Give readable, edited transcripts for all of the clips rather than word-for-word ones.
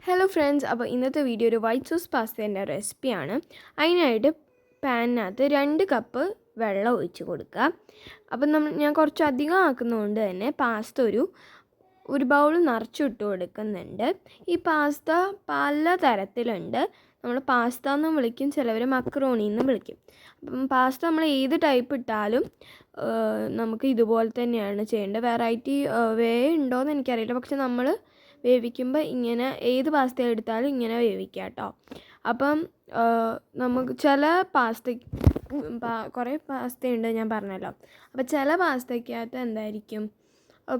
Hello friends, അപ്പോൾ ഇന്നത്തെ video ഒരു വൈറ്റ് സോസ് പാസ്തേൻ്റെ റെസിപ്പിയാണ്. അതിനായിട്ട് പാനിനകത്ത് 2 കപ്പ് വെള്ളം ഒഴിച്ച് കൊടുക്കുക. അപ്പം ഞാൻ കുറച്ച് അധികം ആക്കുന്നതുകൊണ്ട് തന്നെ പാസ്ത ഒരു ബൗൾ നിറച്ചിട്ട് കൊടുക്കുന്നുണ്ട്. ഈ പാസ്ത പല തരത്തിലുണ്ട്. നമ്മൾ പാസ്ത എന്നും വിളിക്കും, ചിലവർ മക്രോണി എന്നും വിളിക്കും. അപ്പം പാസ്ത നമ്മൾ ഏത് ടൈപ്പ് ഇട്ടാലും നമുക്ക് ഇതുപോലെ തന്നെയാണ് ചെയ്യേണ്ടത്. വെറൈറ്റി വേ ഉണ്ടോയെന്ന് എനിക്കറിയില്ല, പക്ഷെ നമ്മൾ വേവിക്കുമ്പോൾ ഇങ്ങനെ ഏത് പാസ്ത എടുത്താലും ഇങ്ങനെ വേവിക്കുക കേട്ടോ. അപ്പം നമുക്ക് ചില കുറേ പാസ്തയുണ്ട് ഞാൻ പറഞ്ഞല്ലോ. അപ്പോൾ ചില പാസ്തയ്ക്കകത്ത് എന്തായിരിക്കും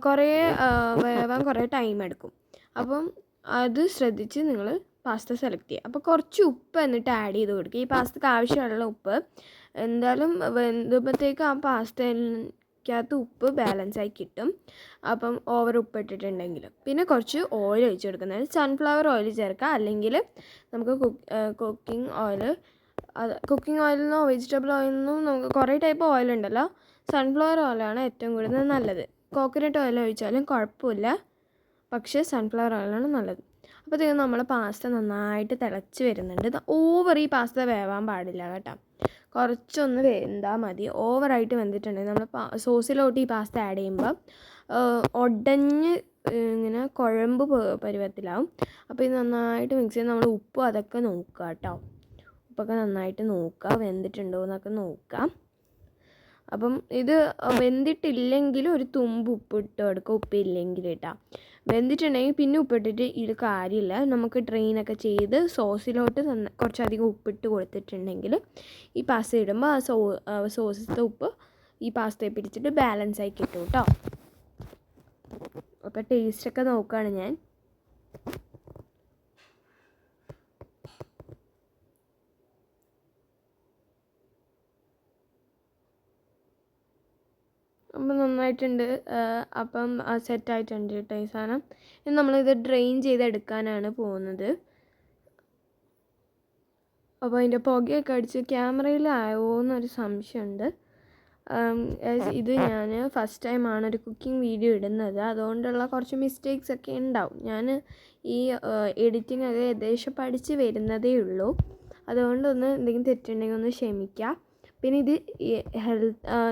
കുറേ വേവാൻ കുറേ ടൈം എടുക്കും. അപ്പം അത് ശ്രദ്ധിച്ച് നിങ്ങൾ പാസ്ത സെലക്ട് ചെയ്യുക. അപ്പോൾ കുറച്ച് ഉപ്പ് എന്നിട്ട് ആഡ് ചെയ്ത് കൊടുക്കുക. ഈ പാസ്തയ്ക്ക് ആവശ്യമുള്ള ഉപ്പ് എന്തായാലും വെന്തുമ്പോഴത്തേക്ക് ആ പാസ്തയ്ക്കകത്ത് ഉപ്പ് ബാലൻസായി കിട്ടും. അപ്പം ഓവർ ഉപ്പ് ഇട്ടിട്ടുണ്ടെങ്കിൽ പിന്നെ കുറച്ച് ഓയിൽ ഒഴിച്ച് കൊടുക്കുന്നത്, സൺഫ്ലവർ ഓയിൽ ചേർക്കുക. അല്ലെങ്കിൽ നമുക്ക് കുക്കിംഗ് ഓയിലിനോ വെജിറ്റബിൾ ഓയിലിനോ നമുക്ക് കുറേ ടൈപ്പ് ഓയിലുണ്ടല്ലോ. സൺഫ്ലവർ ഓയിലാണ് ഏറ്റവും കൂടുതൽ നല്ലത്. കോക്കനട്ട് ഓയിൽ ഒഴിച്ചാലും കുഴപ്പമില്ല, പക്ഷേ സൺഫ്ലവർ ഓയിലാണ് നല്ലത്. അപ്പോൾ ഇത് നമ്മൾ പാസ്ത നന്നായിട്ട് തിളച്ച് വരുന്നുണ്ട്. ഓവർ ഈ പാസ്ത വേവാൻ പാടില്ല കേട്ടോ, കുറച്ചൊന്ന് വെന്താൽ മതി. ഓവറായിട്ട് വെന്തിട്ടുണ്ടെങ്കിൽ നമ്മൾ സോസിലോട്ട് ഈ പാസ്ത ആഡ് ചെയ്യുമ്പോൾ ഉടഞ്ഞ് ഇങ്ങനെ കുഴമ്പ് പരുവത്തിലാവും. അപ്പോൾ ഇത് നന്നായിട്ട് മിക്സ് ചെയ്ത് നമ്മൾ ഉപ്പും അതൊക്കെ നോക്കുക കേട്ടോ. ഉപ്പൊക്കെ നന്നായിട്ട് നോക്കുക, വെന്തിട്ടുണ്ടോ എന്നൊക്കെ നോക്കാം. അപ്പം ഇത് വെന്തിട്ടില്ലെങ്കിൽ ഒരു തുമ്പ് ഉപ്പിട്ട് കൊടുക്കുക, ഉപ്പില്ലെങ്കിൽ കേട്ടോ. വെന്തിട്ടുണ്ടെങ്കിൽ പിന്നെ ഉപ്പിട്ടിട്ട് ഇത് കാര്യമില്ല. നമുക്ക് ഡ്രെയിനൊക്കെ ചെയ്ത് സോസിലോട്ട് കുറച്ചധികം ഉപ്പിട്ട് കൊടുത്തിട്ടുണ്ടെങ്കിൽ ഈ പാസ്ത ഇടുമ്പോൾ ആ സോസിലത്തെ ഉപ്പ് ഈ പാസ്തയെ പിടിച്ചിട്ട് ബാലൻസായി കിട്ടും കേട്ടോ. അപ്പോൾ ടേസ്റ്റൊക്കെ നോക്കുകയാണ് ഞാൻ. അപ്പം നന്നായിട്ടുണ്ട്. അപ്പം സെറ്റായിട്ടുണ്ട് കേട്ടോ ഈ സാധനം. ഇനി നമ്മളിത് ഡ്രെയിൻ ചെയ്തെടുക്കാനാണ് പോകുന്നത്. അപ്പോൾ അതിൻ്റെ പുകയൊക്കെ അടിച്ച് ക്യാമറയിലായോ എന്നൊരു സംശയമുണ്ട്. ഇത് ഞാൻ ഫസ്റ്റ് ടൈമാണ് ഒരു കുക്കിംഗ് വീഡിയോ ഇടുന്നത്, അതുകൊണ്ടുള്ള കുറച്ച് മിസ്റ്റേക്സ് ഒക്കെ ഉണ്ടാവും. ഞാൻ ഈ എഡിറ്റിംഗ് ഒക്കെ ഏകദേശം പഠിച്ച് വരുന്നതേ ഉള്ളൂ. അതുകൊണ്ടൊന്ന് എന്തെങ്കിലും തെറ്റുണ്ടെങ്കിൽ ഒന്ന് ക്ഷമിക്കുക. പിന്നെ ഇത്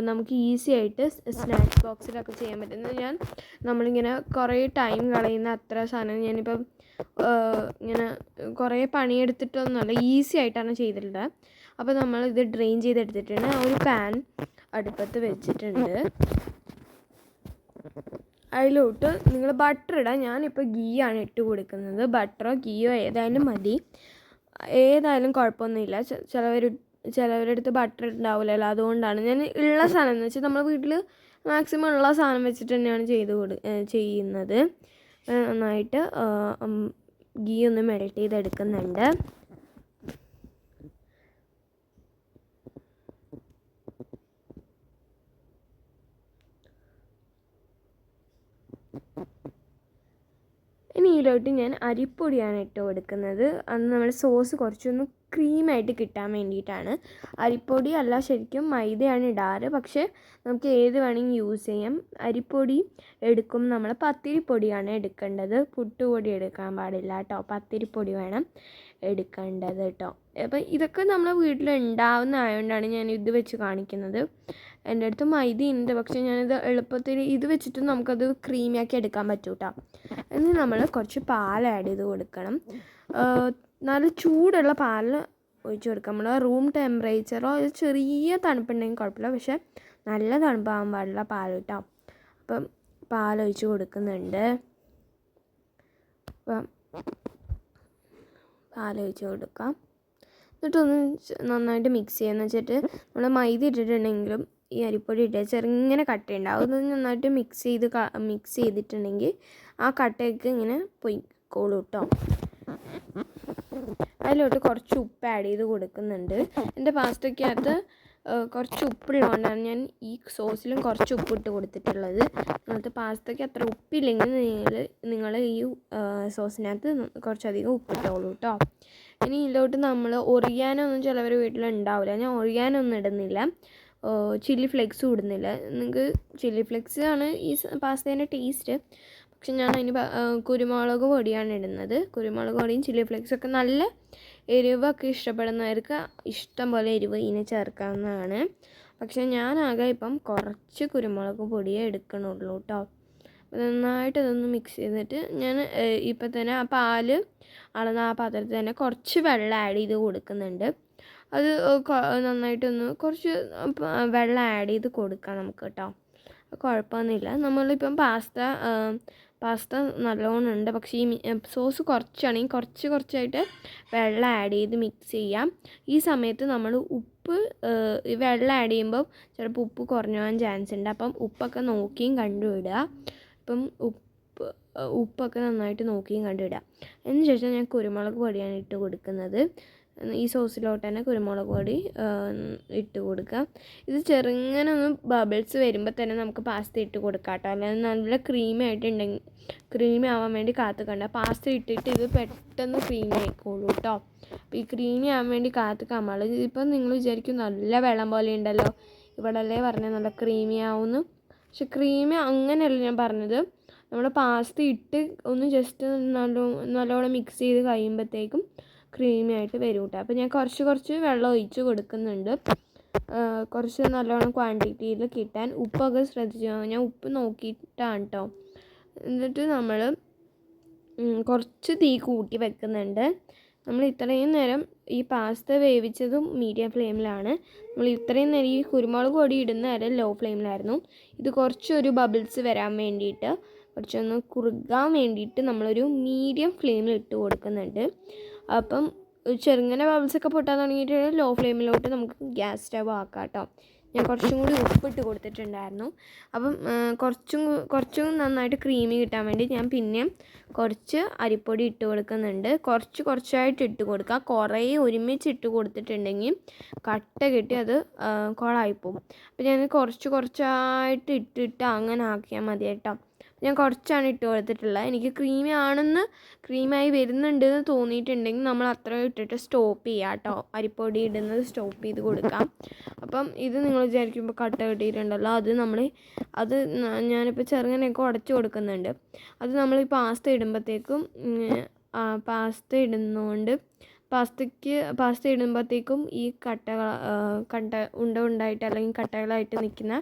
നമുക്ക് ഈസി ആയിട്ട് സ്നാക്സ് ബോക്സിലൊക്കെ ചെയ്യാൻ പറ്റുന്നത്. നമ്മളിങ്ങനെ കുറേ ടൈം കളയുന്ന അത്ര സാധനം ഞാനിപ്പം ഇങ്ങനെ കുറേ പണിയെടുത്തിട്ടൊന്നുമല്ല, ഈസി ആയിട്ടാണ് ചെയ്തിട്ടുള്ളത്. അപ്പോൾ നമ്മളിത് ഡ്രെയിൻ ചെയ്തെടുത്തിട്ടുണ്ട്. ഒരു പാൻ അടുപ്പത്ത് വെച്ചിട്ടുണ്ട്. അതിലോട്ട് നിങ്ങൾ ബട്ടർ ഇടാം. ഞാനിപ്പോൾ ഗീ ആണ് ഇട്ട് കൊടുക്കുന്നത്. ബട്ടറോ ഗീയോ ഏതായാലും മതി, ഏതായാലും കുഴപ്പമൊന്നുമില്ല. ചിലവരുടെ അടുത്ത് ബട്ടർ ഉണ്ടാവില്ലല്ലോ, അതുകൊണ്ടാണ് ഞാൻ ഉള്ള സാധനം എന്ന് വെച്ചാൽ നമ്മൾ വീട്ടിൽ മാക്സിമം ഉള്ള സാധനം വെച്ചിട്ട് തന്നെയാണ് ചെയ്യുന്നത്. നന്നായിട്ട് ഗീ ഒന്ന് മെൽറ്റ് ചെയ്തെടുക്കുന്നുണ്ട്. ഇനി ഇതിലോട്ട് ഞാൻ അരിപ്പൊടിയാണ് ഇട്ട് കൊടുക്കുന്നത്. അന്ന് നമ്മൾ സോസ് കുറച്ചൊന്ന് ക്രീമായിട്ട് കിട്ടാൻ വേണ്ടിയിട്ടാണ്. അരിപ്പൊടി അല്ല, ശരിക്കും മൈദയാണ് ഇടാറ്, പക്ഷേ നമുക്ക് ഏത് വേണമെങ്കിൽ യൂസ് ചെയ്യാം. അരിപ്പൊടി എടുക്കും നമ്മൾ പത്തിരിപ്പൊടിയാണ് എടുക്കേണ്ടത്, പുട്ടുപൊടി എടുക്കാൻ പാടില്ല കേട്ടോ. പത്തിരിപ്പൊടി വേണം എടുക്കേണ്ടത് കേട്ടോ. അപ്പം ഇതൊക്കെ നമ്മളെ വീട്ടിൽ ഉണ്ടാവുന്ന ആയതുകൊണ്ടാണ് ഞാൻ ഇത് വെച്ച് കാണിക്കുന്നത്. എൻ്റെ അടുത്ത് മൈദ ഉണ്ട്, പക്ഷേ ഞാനിത് എളുപ്പത്തിൽ ഇത് വെച്ചിട്ട് നമുക്കത് ക്രീമിയാക്കി എടുക്കാൻ പറ്റും കേട്ടോ. എന്നിട്ട് നമ്മൾ കുറച്ച് പാൽ ആഡ് ചെയ്ത് കൊടുക്കണം. നല്ല ചൂടുള്ള പാൽ ഒഴിച്ച് കൊടുക്കാം. നമ്മൾ റൂം ടെമ്പറേച്ചറോ ചെറിയ തണുപ്പുണ്ടെങ്കിൽ കുഴപ്പമില്ല, പക്ഷേ നല്ല തണുപ്പാകാൻ പാടില്ല പാൽ കേട്ടോ. അപ്പം പാലൊഴിച്ച് കൊടുക്കുന്നുണ്ട്. അപ്പം പാലൊഴിച്ച് കൊടുക്കാം. എന്നിട്ടൊന്ന് നന്നായിട്ട് മിക്സ് ചെയ്യാന്ന് വെച്ചിട്ട് നമ്മൾ മൈദ ഇട്ടിട്ടുണ്ടെങ്കിലും ഈ അരിപ്പൊടി ഇട്ട് ചെറുങ്ങനെ കട്ടയുണ്ടാവും. അതൊന്ന് നന്നായിട്ട് മിക്സ് ചെയ്തിട്ടുണ്ടെങ്കിൽ ആ കട്ടയൊക്കെ ഇങ്ങനെ പൊയ്ക്കോളൂ കേട്ടോ. അതിലോട്ട് കുറച്ച് ഉപ്പ് ആഡ് ചെയ്ത് കൊടുക്കുന്നുണ്ട്. എൻ്റെ പാസ്തയ്ക്കകത്ത് കുറച്ച് ഉപ്പുള്ളതുകൊണ്ടാണ് ഞാൻ ഈ സോസിലും കുറച്ച് ഉപ്പിട്ട് കൊടുത്തിട്ടുള്ളത്. നിങ്ങൾക്ക് പാസ്തയ്ക്ക് അത്ര ഉപ്പില്ലെങ്കിൽ നിങ്ങൾ ഈ സോസിനകത്ത് കുറച്ചധികം ഉപ്പിട്ടോളൂ കേട്ടോ. ഇനി ഇതിലോട്ട് നമ്മൾ ഒറിഗാനോ ഒന്നും ചിലവർ വീട്ടിലുണ്ടാവില്ല. ഞാൻ ഒറിഗാനോ ഒന്നും ഇടുന്നില്ല, ചില്ലി ഫ്ലേക്സും ഇടുന്നില്ല. നിങ്ങൾക്ക് ചില്ലി ഫ്ലേക്സ് ആണ് ഈ പാസ്തേൻ്റെ ടേസ്റ്റ്, പക്ഷെ ഞാൻ അതിന് കുരുമുളക് പൊടിയാണ് ഇടുന്നത്. കുരുമുളക് പൊടിയും ചില്ലി ഫ്ലേക്സൊക്കെ നല്ല എരിവൊക്കെ ഇഷ്ടപ്പെടുന്നവർക്ക് ഇഷ്ടം പോലെ എരിവ് ഇതിന് ചേർക്കാവുന്നതാണ്. പക്ഷേ ഞാനാകെ ഇപ്പം കുറച്ച് കുരുമുളക് പൊടിയേ എടുക്കണുള്ളൂ കേട്ടോ. നന്നായിട്ട് അതൊന്ന് മിക്സ് ചെയ്തിട്ട് ഞാൻ ഇപ്പം തന്നെ ആ പാല് അളന്ന ആ പാത്രത്തിൽ തന്നെ കുറച്ച് വെള്ളം ആഡ് ചെയ്ത് കൊടുക്കുന്നുണ്ട്. അത് നന്നായിട്ടൊന്ന് കുറച്ച് വെള്ളം ആഡ് ചെയ്ത് കൊടുക്കാം നമുക്ക് കേട്ടോ. കുഴപ്പമൊന്നുമില്ല. നമ്മളിപ്പം പാസ്ത നല്ലോണം ഉണ്ട്. പക്ഷേ ഈ സോസ് കുറച്ചാണെങ്കിൽ കുറച്ചായിട്ട് വെള്ളം ആഡ് ചെയ്ത് മിക്സ് ചെയ്യാം. ഈ സമയത്ത് നമ്മൾ ഉപ്പ് വെള്ളം ആഡ് ചെയ്യുമ്പോൾ ചിലപ്പോൾ ഉപ്പ് കുറഞ്ഞു പോകാൻ ചാൻസ് ഉണ്ട്. അപ്പം ഉപ്പൊക്കെ നോക്കിയും കണ്ടുവിടുക. ഇപ്പം ഉപ്പൊക്കെ നന്നായിട്ട് നോക്കിയും കണ്ടുവിടുക. അതിന് ശേഷം ഞാൻ കുരുമുളക് പൊടിയാണ് ഇട്ട് കൊടുക്കുന്നത്. ഈ സോസിലോട്ട് തന്നെ കുരുമുളക് പൊടി ഇട്ട് കൊടുക്കുക. ഇത് ചെറുങ്ങനെ ഒന്ന് ബബിൾസ് വരുമ്പോൾ തന്നെ നമുക്ക് പാസ്ത ഇട്ട് കൊടുക്കാം കേട്ടോ. അല്ലാതെ നല്ല ക്രീമി ആവാൻ വേണ്ടി കാത്തുക്കണ്ട. പാസ്ത ഇട്ടിട്ട് ഇത് പെട്ടെന്ന് ക്രീമി ആയിക്കോളൂ കേട്ടോ. അപ്പോൾ ഈ ക്രീമി ആവാൻ വേണ്ടി കാത്തുക്കാമ്പോൾ ഇതിപ്പം നിങ്ങൾ വിചാരിക്കും നല്ല വെള്ളം പോലെ ഉണ്ടല്ലോ, ഇവിടെയല്ലേ പറഞ്ഞത് നല്ല ക്രീമി ആവുമെന്ന്. പക്ഷെ ക്രീമി അങ്ങനെയല്ല ഞാൻ പറഞ്ഞത്. നമ്മൾ പാസ്ത ഇട്ട് ഒന്ന് ജസ്റ്റ് നല്ലോണം മിക്സ് ചെയ്ത് കഴിയുമ്പോഴത്തേക്കും ക്രീമി ആയിട്ട് വരും കേട്ടോ. അപ്പോൾ ഞാൻ കുറച്ച് വെള്ളം ഒഴിച്ച് കൊടുക്കുന്നുണ്ട്. കുറച്ച് നല്ലോണം ക്വാണ്ടിറ്റിയിൽ കിട്ടാൻ. ഉപ്പൊക്കെ ശ്രദ്ധിച്ചു, ഞാൻ ഉപ്പ് നോക്കിയിട്ടാണ് കേട്ടോ. എന്നിട്ട് നമ്മൾ കുറച്ച് തീ കൂട്ടി വെക്കുന്നുണ്ട്. നമ്മൾ ഇത്രയും നേരം ഈ പാസ്ത വേവിച്ചതും മീഡിയം ഫ്ലെയിമിലാണ്. നമ്മൾ ഇത്രയും നേരം ഈ കുരുമുളക് പൊടി ഇടുന്ന നേരം ലോ ഫ്ലെയിമിലായിരുന്നു. ഇത് കുറച്ചൊരു ബബിൾസ് വരാൻ വേണ്ടിയിട്ട്, കുറച്ചൊന്ന് കുറുകാൻ വേണ്ടിയിട്ട് നമ്മളൊരു മീഡിയം ഫ്ലെയിമിൽ ഇട്ട് കൊടുക്കുന്നുണ്ട്. അപ്പം ചെറുങ്ങനെ ബബിൾസൊക്കെ പൊട്ടാൻ തുടങ്ങിയിട്ട് ലോ ഫ്ലെയിമിലോട്ട് നമുക്ക് ഗ്യാസ് സ്റ്റവ് ആക്കാം കേട്ടോ. ഞാൻ കുറച്ചും കൂടി ഉപ്പിട്ട് കൊടുത്തിട്ടുണ്ടായിരുന്നു. അപ്പം കുറച്ചും നന്നായിട്ട് ക്രീമി കിട്ടാൻ വേണ്ടി ഞാൻ പിന്നെയും കുറച്ച് അരിപ്പൊടി ഇട്ട് കൊടുക്കുന്നുണ്ട്. കുറച്ചായിട്ട് ഇട്ട് കൊടുക്കുക. കുറേ ഒരുമിച്ച് ഇട്ട് കൊടുത്തിട്ടുണ്ടെങ്കിൽ കട്ട കെട്ടി അത് കുളമായിപ്പോവും. അപ്പോൾ ഞാൻ കുറച്ചായിട്ട് ഇട്ടിട്ട് അങ്ങനെ ആക്കിയാൽ മതി കേട്ടോ. ഞാൻ കുറച്ചാണ് ഇട്ട് കൊടുത്തിട്ടുള്ളത്. എനിക്ക് ക്രീമായി വരുന്നുണ്ടെന്ന് തോന്നിയിട്ടുണ്ടെങ്കിൽ നമ്മൾ അത്ര ഇട്ടിട്ട് സ്റ്റോപ്പ് ചെയ്യാം കേട്ടോ. അരിപ്പൊടി ഇടുന്നത് സ്റ്റോപ്പ് ചെയ്ത് കൊടുക്കാം. അപ്പം ഇത് നിങ്ങൾ വിചാരിക്കുമ്പോൾ കട്ട കെട്ടിയിട്ടുണ്ടല്ലോ, അത് ഞാനിപ്പോൾ ചെറുങ്ങനെയൊക്കെ ഉടച്ച് കൊടുക്കുന്നുണ്ട്. അത് നമ്മൾ ഈ പാസ്ത ഇടുമ്പോഴത്തേക്കും പാസ്ത ഇടുമ്പോഴത്തേക്കും ഈ ഉണ്ടായിട്ട് അല്ലെങ്കിൽ കട്ടകളായിട്ട് നിൽക്കുന്ന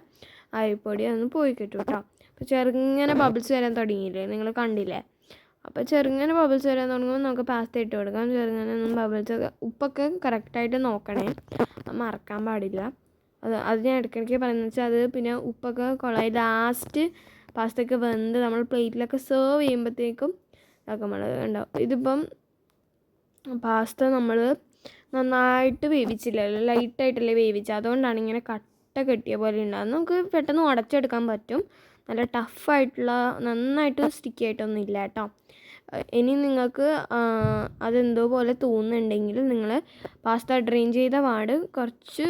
അരിപ്പൊടി അതൊന്ന് പോയി കിട്ടും കേട്ടോ. അപ്പോൾ ചെറുങ്ങനെ ബബിൾസ് വരാൻ തുടങ്ങിയില്ലേ, നിങ്ങൾ കണ്ടില്ലേ? അപ്പോൾ ചെറുങ്ങനെ ബബിൾസ് വരാൻ തുടങ്ങുമ്പോൾ നമുക്ക് പാസ്ത ഇട്ട് കൊടുക്കാം. ചെറുങ്ങനെ ബബിൾസ് ഉപ്പൊക്കെ കറക്റ്റായിട്ട് നോക്കണേ, മറക്കാൻ പാടില്ല. അത് ഞാൻ ഇടയ്ക്കിടയ്ക്ക് പറയുന്നത് വെച്ചാൽ അത് പിന്നെ ഉപ്പൊക്കെ കൊള്ളായി ലാസ്റ്റ് പാസ്തയൊക്കെ വെന്ത് നമ്മൾ പ്ലേറ്റിലൊക്കെ സെർവ് ചെയ്യുമ്പോഴത്തേക്കും നമ്മൾ ഉണ്ടാവും. ഇതിപ്പം പാസ്ത നമ്മൾ നന്നായിട്ട് വേവിച്ചില്ലല്ലോ, ലൈറ്റായിട്ടല്ലേ വേവിച്ചത്. അതുകൊണ്ടാണ് ഇങ്ങനെ കട്ട കെട്ടിയ പോലെ ഉണ്ടാകുന്നത്. നമുക്ക് പെട്ടെന്ന് ഉടച്ചെടുക്കാൻ പറ്റും. നല്ല ടഫായിട്ടുള്ള നന്നായിട്ട് സ്റ്റിക്കി ആയിട്ടൊന്നും ഇല്ല കേട്ടോ. ഇനി നിങ്ങൾക്ക് അതെന്തോ പോലെ തോന്നുന്നുണ്ടെങ്കിൽ നിങ്ങൾ പാസ്ത ഡ്രെയിൻ ചെയ്ത പാട് കുറച്ച്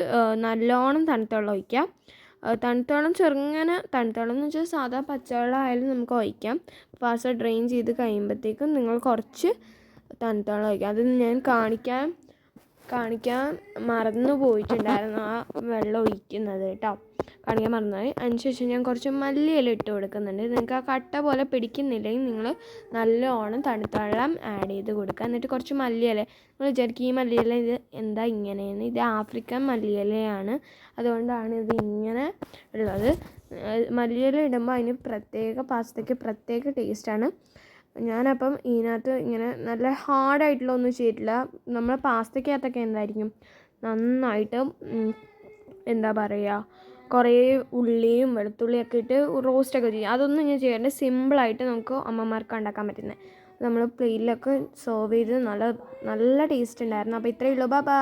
നല്ലോണം തണുത്ത വെള്ളം ഒഴിക്കാം. തണുത്ത വെള്ളം തണുത്ത വെള്ളം എന്ന് വെച്ചാൽ സാധാ പച്ചവെള്ളം ആയാലും നമുക്ക് ഒഴിക്കാം. പാസ്ത ഡ്രെയിൻ ചെയ്ത് കഴിയുമ്പോഴത്തേക്കും നിങ്ങൾ കുറച്ച് തണുത്ത വെള്ളം ഒഴിക്കാം. അത് ഞാൻ കാണിക്കാൻ മറന്നു പോയിട്ടുണ്ടായിരുന്നു ആ വെള്ളം ഒഴിക്കുന്നത് കേട്ടോ. കാണിക്കാൻ മറന്നുപോയി. അതിനുശേഷം ഞാൻ കുറച്ച് മല്ലിയില ഇട്ട് കൊടുക്കുന്നുണ്ട്. നിങ്ങൾക്ക് ആ കട്ട പോലെ പിടിക്കുന്നില്ലെങ്കിൽ നിങ്ങൾ നല്ലോണം തണുത്ത വെള്ളം ആഡ് ചെയ്ത് കൊടുക്കുക. എന്നിട്ട് കുറച്ച് മല്ലിയില, നിങ്ങൾ വിചാരിക്കും ഈ മല്ലിയില ഇത് എന്താ ഇങ്ങനെയെന്ന്. ഇത് ആഫ്രിക്കൻ മല്ലിയിലയാണ്, അതുകൊണ്ടാണ് ഇത് ഇങ്ങനെ ഉള്ളത്. മല്ലിയില ഇടുമ്പോൾ അതിന് പാസ്തയ്ക്ക് പ്രത്യേക ടേസ്റ്റാണ്. ഞാനപ്പം ഇതിനകത്ത് ഇങ്ങനെ നല്ല ഹാർഡായിട്ടുള്ള ഒന്നും ചെയ്തിട്ടില്ല. നമ്മൾ പാസ്തയ്ക്കകത്തൊക്കെ എന്തായിരിക്കും നന്നായിട്ട് എന്താ പറയുക, കുറേ ഉള്ളിയും വെളുത്തുള്ളിയൊക്കെ ഇട്ട് റോസ്റ്റൊക്കെ ചെയ്യും. അതൊന്നും ഞാൻ ചെയ്യാറുണ്ട്. സിമ്പിളായിട്ട് നമുക്ക് അമ്മമാർക്ക് ഉണ്ടാക്കാൻ പറ്റുന്നത്. നമ്മൾ പ്ലേറ്റിലൊക്കെ സെർവ് ചെയ്ത് നല്ല ടേസ്റ്റ് ഉണ്ടായിരുന്നു. അപ്പോൾ ഇത്രയേ ഉള്ളൂ. ബൈ.